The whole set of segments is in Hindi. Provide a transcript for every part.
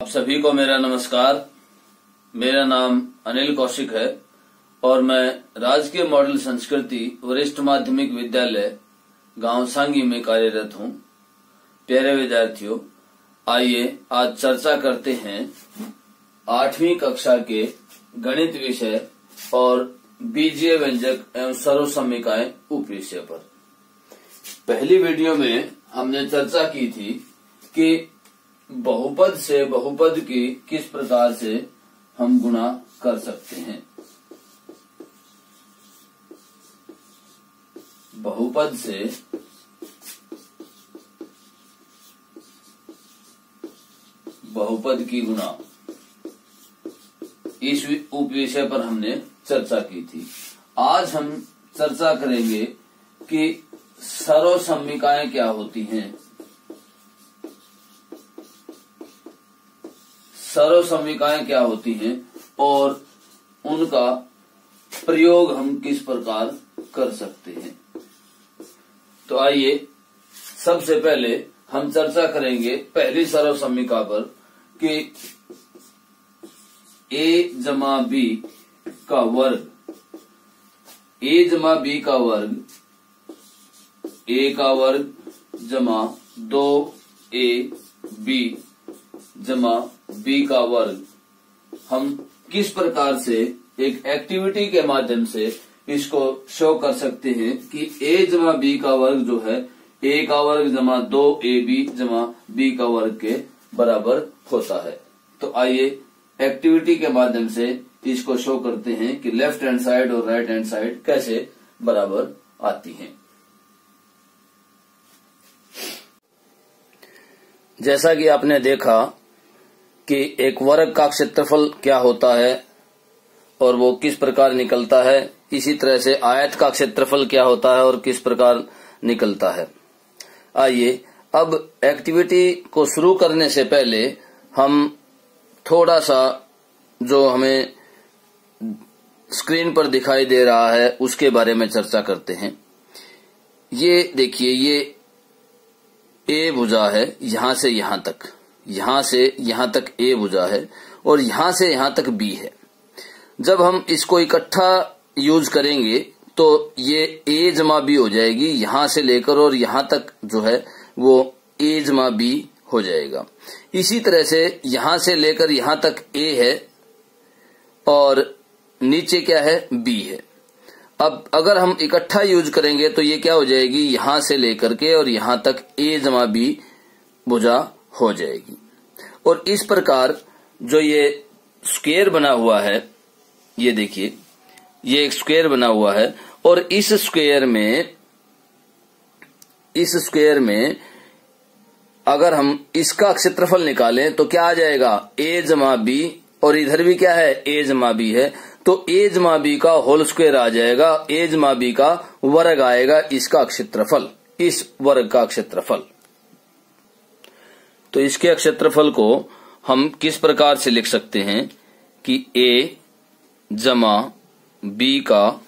आप सभी को मेरा नमस्कार। मेरा नाम अनिल कौशिक है और मैं राजकीय मॉडल संस्कृति वरिष्ठ माध्यमिक विद्यालय गांव सांगी में कार्यरत हूं। प्यारे विद्यार्थियों, आइए आज चर्चा करते हैं 8वीं कक्षा के गणित विषय और बीजीय व्यंजक एवं सर्वसम्मिकाएं उप विषय पर। पहली वीडियो में हमने चर्चा की थी कि बहुपद से बहुपद की किस प्रकार से हम गुणा कर सकते हैं। बहुपद से बहुपद की गुणा, इस उप विषय पर हमने चर्चा की थी। आज हम चर्चा करेंगे कि सर्वसम्मिकाएं क्या होती हैं, सर्वसम्मिकाएं क्या होती हैं और उनका प्रयोग हम किस प्रकार कर सकते हैं। तो आइए सबसे पहले हम चर्चा करेंगे पहली सर्वसम्मिका पर कि a जमा b का वर्ग, a जमा b का वर्ग a का वर्ग जमा 2ab जमा b का वर्ग हम किस प्रकार से एक एक्टिविटी के माध्यम से इसको शो कर सकते हैं कि a जमा b का वर्ग जो है a का वर्ग जमा 2ab जमा b का वर्ग के बराबर होता है। तो आइए एक्टिविटी के माध्यम से इसको शो करते हैं कि लेफ्ट हैंड साइड और राइट हैंड साइड कैसे बराबर आती हैं। जैसा कि आपने देखा कि एक वर्ग का क्षेत्रफल क्या होता है और वो किस प्रकार निकलता है, इसी तरह से आयत का क्षेत्रफल क्या होता है और किस प्रकार निकलता है। आइए अब एक्टिविटी को शुरू करने से पहले हम थोड़ा सा जो हमें स्क्रीन पर दिखाई दे रहा है उसके बारे में चर्चा करते हैं। ये देखिए, ये ए भुजा है, यहां से यहां तक, यहां से यहां तक ए भुजा है और यहां से यहां तक बी है। जब हम इसको इकट्ठा यूज करेंगे तो ये ए जमा बी हो जाएगी, यहां से लेकर और यहां तक जो है वो ए जमा बी हो जाएगा। इसी तरह से यहां से लेकर यहां तक ए है और नीचे क्या है, बी है। अब अगर हम इकट्ठा यूज करेंगे तो ये क्या हो जाएगी, यहां से लेकर के और यहां तक ए जमा बी भुजा हो जाएगी। और इस प्रकार जो ये स्क्वायर बना हुआ है, ये देखिए, ये एक स्क्वायर बना हुआ है और इस स्क्वायर में अगर हम इसका क्षेत्रफल निकालें तो क्या आ जाएगा, ए जमा बी, और इधर भी क्या है, ए जमा बी है, तो ए जमा बी का होल स्क्वायर आ जाएगा, ए जमा बी का वर्ग आएगा, इसका क्षेत्रफल, इस वर्ग का क्षेत्रफल। तो इसके क्षेत्रफल को हम किस प्रकार से लिख सकते हैं कि a जमा b का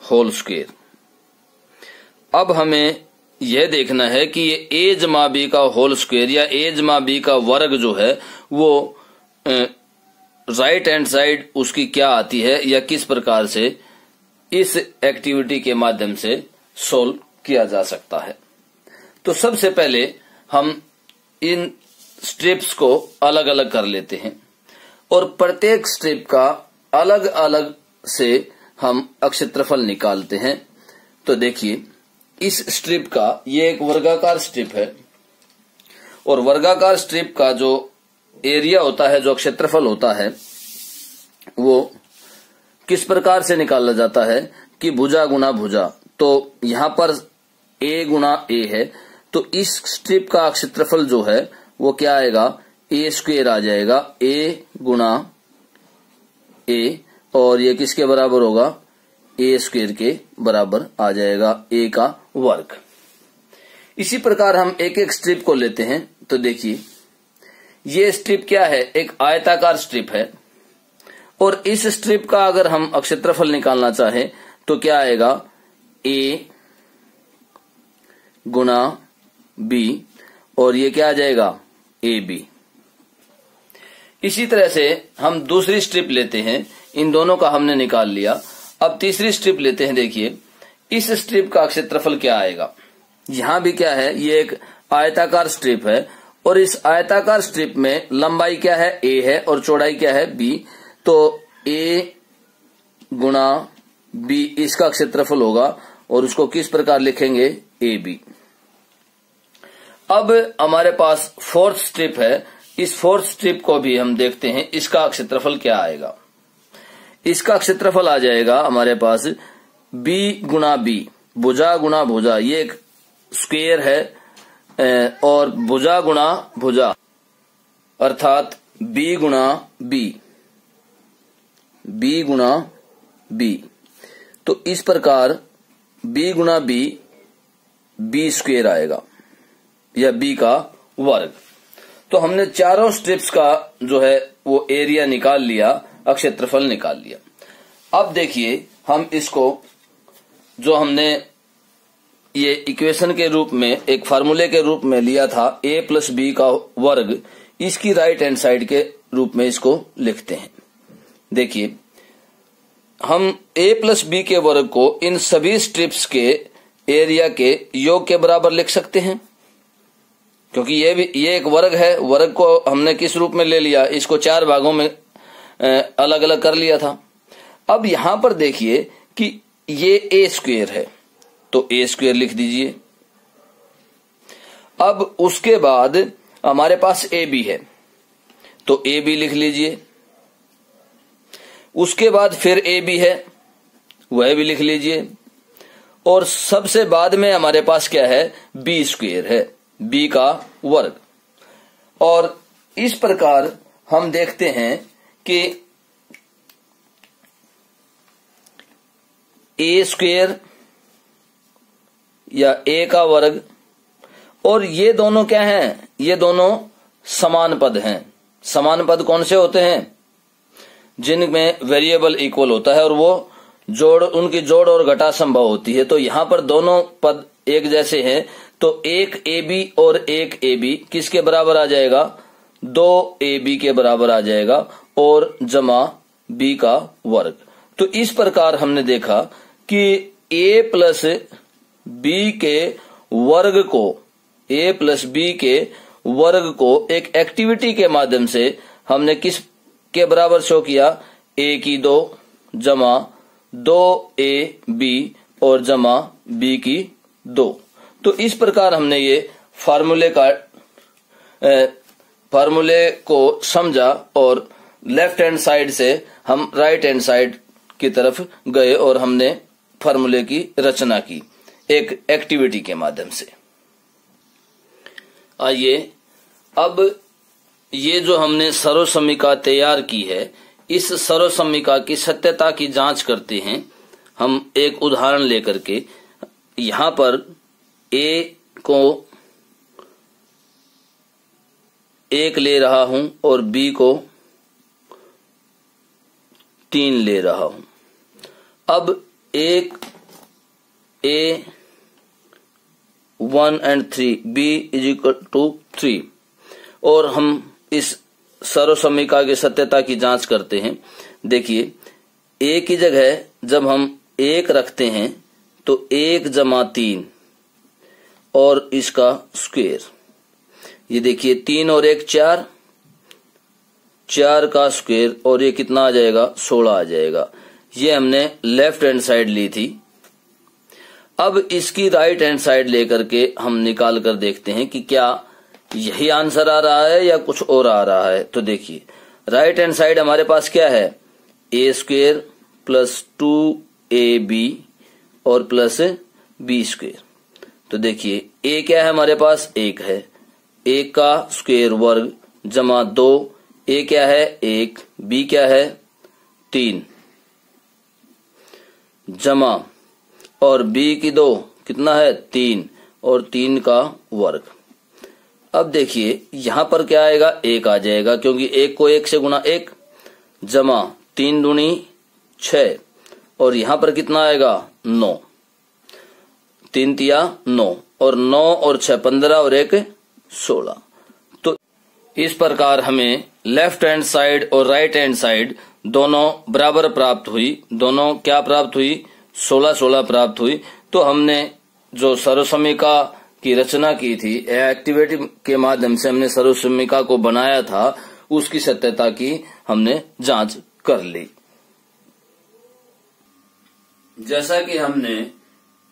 होल स्क्वायर। अब हमें यह देखना है कि ये a जमा b का होल स्क्वायर या a जमा b का वर्ग जो है वो राइट हैंड साइड उसकी क्या आती है या किस प्रकार से इस एक्टिविटी के माध्यम से सोल्व किया जा सकता है। तो सबसे पहले हम इन स्ट्रिप्स को अलग अलग कर लेते हैं और प्रत्येक स्ट्रिप का अलग अलग से हम क्षेत्रफल निकालते हैं। तो देखिए, इस स्ट्रिप का ये एक वर्गाकार स्ट्रिप है और वर्गाकार स्ट्रिप का जो एरिया होता है, जो क्षेत्रफल होता है, वो किस प्रकार से निकाला जाता है कि भुजा गुना भुजा। तो यहां पर a गुना a है, तो इस स्ट्रिप का क्षेत्रफल जो है वो क्या आएगा, ए स्क्वायर आ जाएगा, ए गुना ए, और ये किसके बराबर होगा, ए स्क्वायर के बराबर आ जाएगा, ए का वर्ग। इसी प्रकार हम एक एक स्ट्रिप को लेते हैं। तो देखिए, ये स्ट्रिप क्या है, एक आयताकार स्ट्रिप है और इस स्ट्रिप का अगर हम क्षेत्रफल निकालना चाहें तो क्या आएगा, ए गुना बी, और ये क्या आ जाएगा, ए बी। इसी तरह से हम दूसरी स्ट्रिप लेते हैं, इन दोनों का हमने निकाल लिया। अब तीसरी स्ट्रिप लेते हैं। देखिए इस स्ट्रिप का क्षेत्रफल क्या आएगा। यहाँ भी क्या है, ये एक आयताकार स्ट्रिप है और इस आयताकार स्ट्रिप में लंबाई क्या है, a है और चौड़ाई क्या है, b। तो a गुणा b इसका क्षेत्रफल होगा और उसको किस प्रकार लिखेंगे, ab। अब हमारे पास फोर्थ स्ट्रिप है, इस फोर्थ स्ट्रिप को भी हम देखते हैं, इसका क्षेत्रफल क्या आएगा। इसका क्षेत्रफल आ जाएगा हमारे पास b गुणा b, भुजा गुणा भुजा, ये एक स्क्वायर है और भुजा गुणा भुजा अर्थात b गुणा b, b गुणा b। तो इस प्रकार b गुणा b, b स्क्वायर आएगा या b का वर्ग। तो हमने चारों स्ट्रिप्स का जो है वो एरिया निकाल लिया, क्षेत्रफल निकाल लिया। अब देखिए हम इसको जो हमने ये इक्वेशन के रूप में, एक फार्मूले के रूप में लिया था a प्लस बी का वर्ग, इसकी राइट हैंड साइड के रूप में इसको लिखते हैं। देखिए हम a प्लस बी के वर्ग को इन सभी स्ट्रिप्स के एरिया के योग के बराबर लिख सकते हैं, क्योंकि ये एक वर्ग है। वर्ग को हमने किस रूप में ले लिया, इसको चार भागों में अलग अलग कर लिया था। अब यहां पर देखिए कि ये ए स्क्वायर है, तो ए स्क्वायर लिख दीजिए। अब उसके बाद हमारे पास ए बी है, तो ए बी लिख लीजिए। उसके बाद फिर ए बी है, वह भी लिख लीजिए। और सबसे बाद में हमारे पास क्या है, बी स्क्वायर है, बी का वर्ग। और इस प्रकार हम देखते हैं कि ए स्क्वायर या ए का वर्ग और ये दोनों क्या हैं, ये दोनों समान पद हैं। समान पद कौन से होते हैं, जिनमें वेरिएबल इक्वल होता है और वो उनकी जोड़ और घटा संभव होती है। तो यहां पर दोनों पद एक जैसे हैं, तो एक ए बी और एक ए बी किसके बराबर आ जाएगा, 2ab के बराबर आ जाएगा और जमा b का वर्ग। तो इस प्रकार हमने देखा कि a प्लस b के वर्ग को, a प्लस b के वर्ग को एक एक्टिविटी के माध्यम से हमने किस के बराबर शो किया, a की 2 जमा 2ab और जमा b की 2। तो इस प्रकार हमने ये फार्मूले को समझा और लेफ्ट हैंड साइड से हम राइट हैंड साइड की तरफ गए और हमने फार्मूले की रचना की एक एक्टिविटी के माध्यम से। आइए अब ये जो हमने सर्वसमीका तैयार की है, इस सर्वसमीका की सत्यता की जांच करते हैं हम एक उदाहरण लेकर के। यहाँ पर a को 1 ले रहा हूं और b को 3 ले रहा हूं। अब एक a 1 and 3, b is equal to 3 और हम इस सर्वसमीका की सत्यता की जांच करते हैं। देखिए a की जगह जब हम 1 रखते हैं तो 1 जमा 3 और इसका स्क्वायर, ये देखिए 3 और 1 4, 4 का स्क्वायर और ये कितना आ जाएगा, 16 आ जाएगा। ये हमने लेफ्ट हैंड साइड ली थी। अब इसकी राइट हैंड साइड लेकर के हम निकाल कर देखते हैं कि क्या यही आंसर आ रहा है या कुछ और आ रहा है। तो देखिए राइट हैंड साइड हमारे पास क्या है, ए स्क्वायर प्लस 2ab और प्लस b स्क्वायर। तो देखिए a क्या है हमारे पास, 1 है, 1 का स्क्वायर वर्ग जमा 2, a क्या है 1, b क्या है 3 जमा और b की 2 कितना है 3 और 3 का वर्ग। अब देखिए यहां पर क्या आएगा, 1 आ जाएगा क्योंकि 1 को 1 से गुणा 1 जमा 3 दूनी 6 और यहां पर कितना आएगा 9, 3 तिया 9 और 9 और 6 15 और 1 16। तो इस प्रकार हमें लेफ्ट हैंड साइड और राइट हैंड साइड दोनों बराबर प्राप्त हुई। दोनों क्या प्राप्त हुई? 16-16 प्राप्त हुई। तो हमने जो सर्वसमीका की रचना की थी, एक्टिविटी के माध्यम से हमने सर्वसमीका को बनाया था, उसकी सत्यता की हमने जांच कर ली। जैसा कि हमने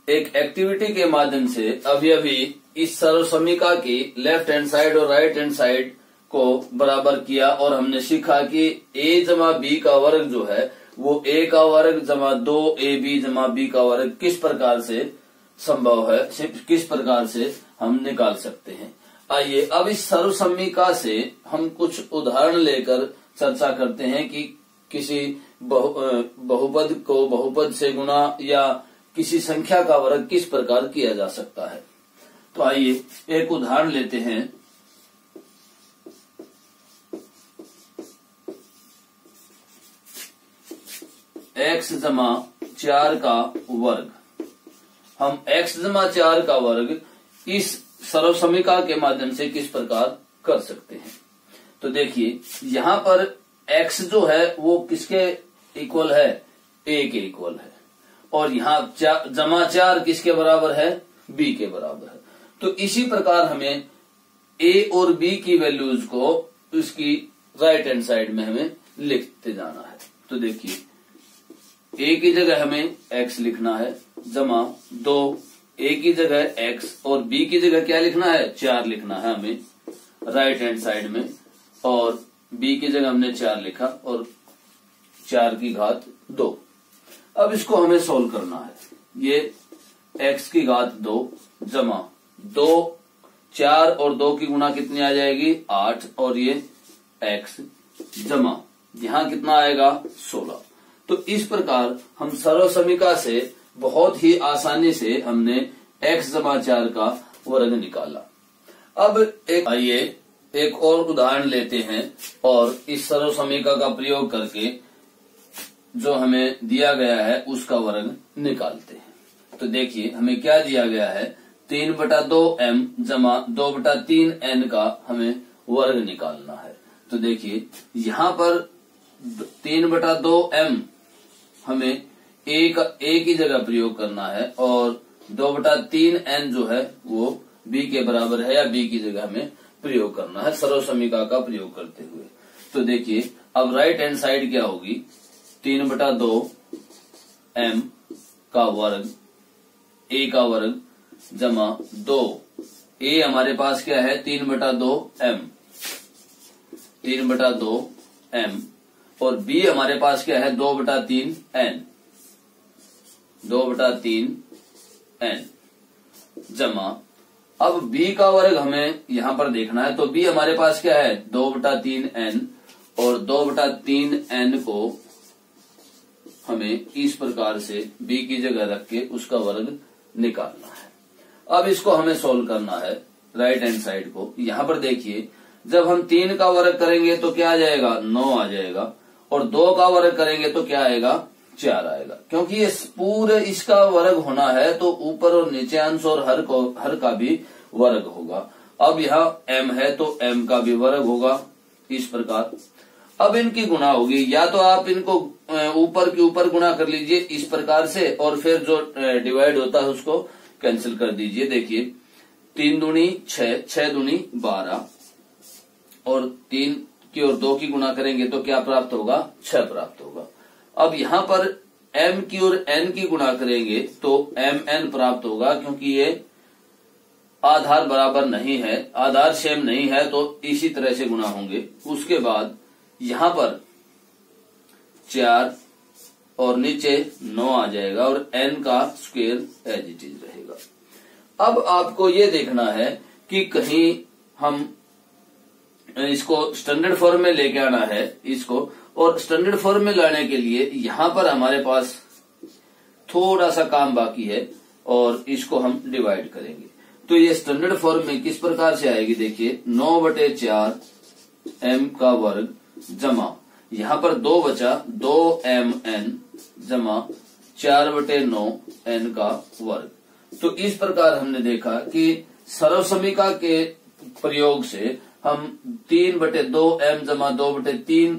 एक एक्टिविटी के माध्यम से अभी इस सर्वसमीका की लेफ्ट हैंड साइड और राइट हैंड साइड को बराबर किया और हमने सीखा कि a जमा बी का वर्ग जो है वो a का वर्ग जमा 2ab जमा b का वर्ग किस प्रकार से संभव है, किस प्रकार से हम निकाल सकते हैं। आइए अब इस सर्वसमीका से हम कुछ उदाहरण लेकर चर्चा करते हैं कि किसी बहुपद को बहुपद से गुणा या किसी संख्या का वर्ग किस प्रकार किया जा सकता है। तो आइए एक उदाहरण लेते हैं। x जमा 4 का वर्ग। हम x जमा 4 का वर्ग इस सर्वसमीका के माध्यम से किस प्रकार कर सकते हैं। तो देखिए यहाँ पर x जो है वो किसके इक्वल है? a के इक्वल है। और यहाँ जमा 4 किसके बराबर है? b के बराबर है। तो इसी प्रकार हमें a और b की वैल्यूज को उसकी राइट हैंड साइड में हमें लिखते जाना है। तो देखिए a की जगह हमें x लिखना है जमा 2, a की जगह x और b की जगह क्या लिखना है? 4 लिखना है हमें राइट हैंड साइड में, और b की जगह हमने 4 लिखा और 4 की घात 2। अब इसको हमें सोल्व करना है। ये x की घात 2 जमा 2, 4 और 2 की गुणा कितनी आ जाएगी? 8, और ये x जमा यहाँ कितना आएगा? 16। तो इस प्रकार हम सर्वसमीका से बहुत ही आसानी से हमने x जमा 4 का वर्ग निकाला। अब आइए एक और उदाहरण लेते हैं और इस सर्वसमीका का प्रयोग करके जो हमें दिया गया है उसका वर्ग निकालते हैं। तो देखिए हमें क्या दिया गया है? 3/2m जमा 2/3n का हमें वर्ग निकालना है। तो देखिए यहाँ पर 3/2m हमें a की जगह प्रयोग करना है और 2/3n जो है वो b के बराबर है या b की जगह हमें प्रयोग करना है सर्वसमीका का प्रयोग करते हुए। तो देखिए अब राइट हैंड साइड क्या होगी? 3/2m का वर्ग a का वर्ग जमा 2, a हमारे पास क्या है? 3/2m, 3/2m, और b हमारे पास क्या है? 2/3n, 2/3n जमा अब b का वर्ग हमें यहां पर देखना है। तो b हमारे पास क्या है? 2/3n, और 2/3n को हमें इस प्रकार से b की जगह रख के उसका वर्ग निकालना है। अब इसको हमें सोल्व करना है राइट हैंड साइड को। यहाँ पर देखिए जब हम 3 का वर्ग करेंगे तो क्या आ जाएगा? 9 आ जाएगा, और 2 का वर्ग करेंगे तो क्या आएगा? 4 आएगा। क्योंकि ये पूरे इसका वर्ग होना है तो ऊपर और नीचे अंश और हर का भी वर्ग होगा। अब यहाँ m है तो m का भी वर्ग होगा इस प्रकार। अब इनकी गुणा होगी, या तो आप इनको ऊपर के ऊपर गुणा कर लीजिए इस प्रकार से, और फिर जो डिवाइड होता है उसको कैंसिल कर दीजिए। देखिए 3 दूनी 6, 6 दूनी 12, और 3 की और 2 की गुणा करेंगे तो क्या प्राप्त होगा? 6 प्राप्त होगा। अब यहाँ पर m की और n की गुणा करेंगे तो mn प्राप्त होगा, क्योंकि ये आधार बराबर नहीं है, आधार सेम नहीं है, तो इसी तरह से गुणा होंगे। उसके बाद यहाँ पर 4 और नीचे 9 आ जाएगा, और n का स्क्वायर एज इट इज रहेगा। अब आपको ये देखना है कि कहीं हम इसको स्टैंडर्ड फॉर्म में लेके आना है इसको, और स्टैंडर्ड फॉर्म में लाने के लिए यहाँ पर हमारे पास थोड़ा सा काम बाकी है, और इसको हम डिवाइड करेंगे। तो ये स्टैंडर्ड फॉर्म में किस प्रकार से आएगी? देखिए 9/4 m का वर्ग जमा यहाँ पर 2 बचा 2mn जमा 4/9 n का वर्ग। तो इस प्रकार हमने देखा कि सर्वसमीका के प्रयोग से हम 3/2 m जमा 2/3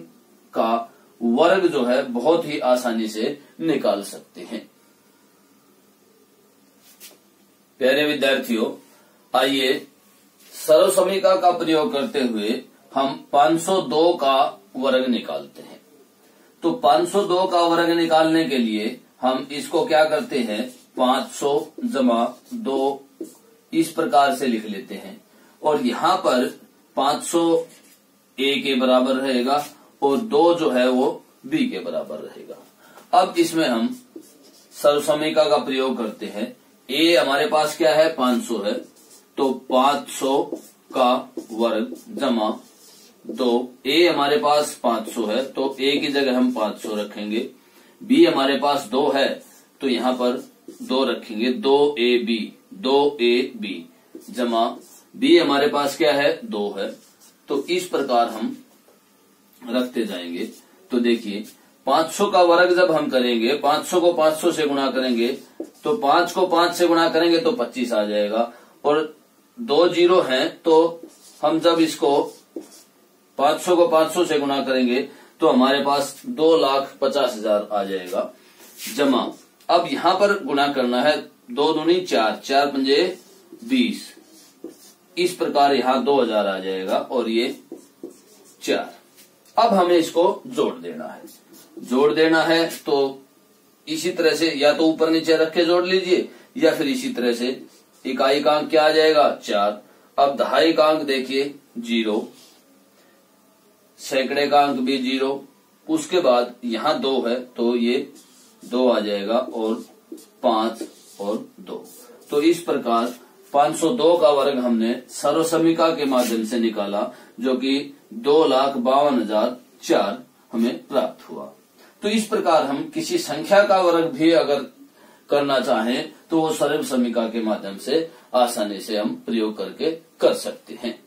का वर्ग जो है बहुत ही आसानी से निकाल सकते हैं। प्यारे विद्यार्थियों, आइए सरल समीकरण का प्रयोग करते हुए हम 502 का वर्ग निकालते हैं। तो 502 का वर्ग निकालने के लिए हम इसको क्या करते हैं, 500 जमा 2 इस प्रकार से लिख लेते हैं और यहाँ पर 500 a के बराबर रहेगा और 2 जो है वो b के बराबर रहेगा। अब इसमें हम सरल समीकरण का प्रयोग करते हैं। a हमारे पास क्या है, 500 है, तो 500 का वर्ग जमा 2, a हमारे पास 500 है तो a की जगह हम 500 रखेंगे, b हमारे पास 2 है तो यहाँ पर 2 रखेंगे, 2ab जमा b हमारे पास क्या है, 2 है। तो इस प्रकार हम रखते जाएंगे। तो देखिए 500 का वर्ग जब हम करेंगे, 500 को 500 से गुणा करेंगे तो 5 को 5 से गुणा करेंगे तो 25 आ जाएगा और 2 जीरो हैं तो हम जब इसको 500 को 500 से गुणा करेंगे तो हमारे पास 2,50,000 आ जाएगा। जमा अब यहाँ पर गुणा करना है, 2 दूनी 4, 4 पंजे 20, इस प्रकार यहाँ 2,000 आ जाएगा और ये 4। अब हमें इसको जोड़ देना है तो इसी तरह से या तो ऊपर नीचे रख के जोड़ लीजिए या फिर इसी तरह से। इकाई का अंक क्या आ जाएगा, 4। अब दहाई का अंक देखिए 0, सैकड़े का अंक भी 0, उसके बाद यहाँ 2 है तो ये 2 आ जाएगा और 5 और 2। तो इस प्रकार 502 का वर्ग हमने सरल समीकरण के माध्यम से निकाला जो कि 2,52,004 हमें प्राप्त हुआ। तो इस प्रकार हम किसी संख्या का वर्ग भी अगर करना चाहें तो वो सरल समीकरण के माध्यम से आसानी से हम प्रयोग करके कर सकते हैं।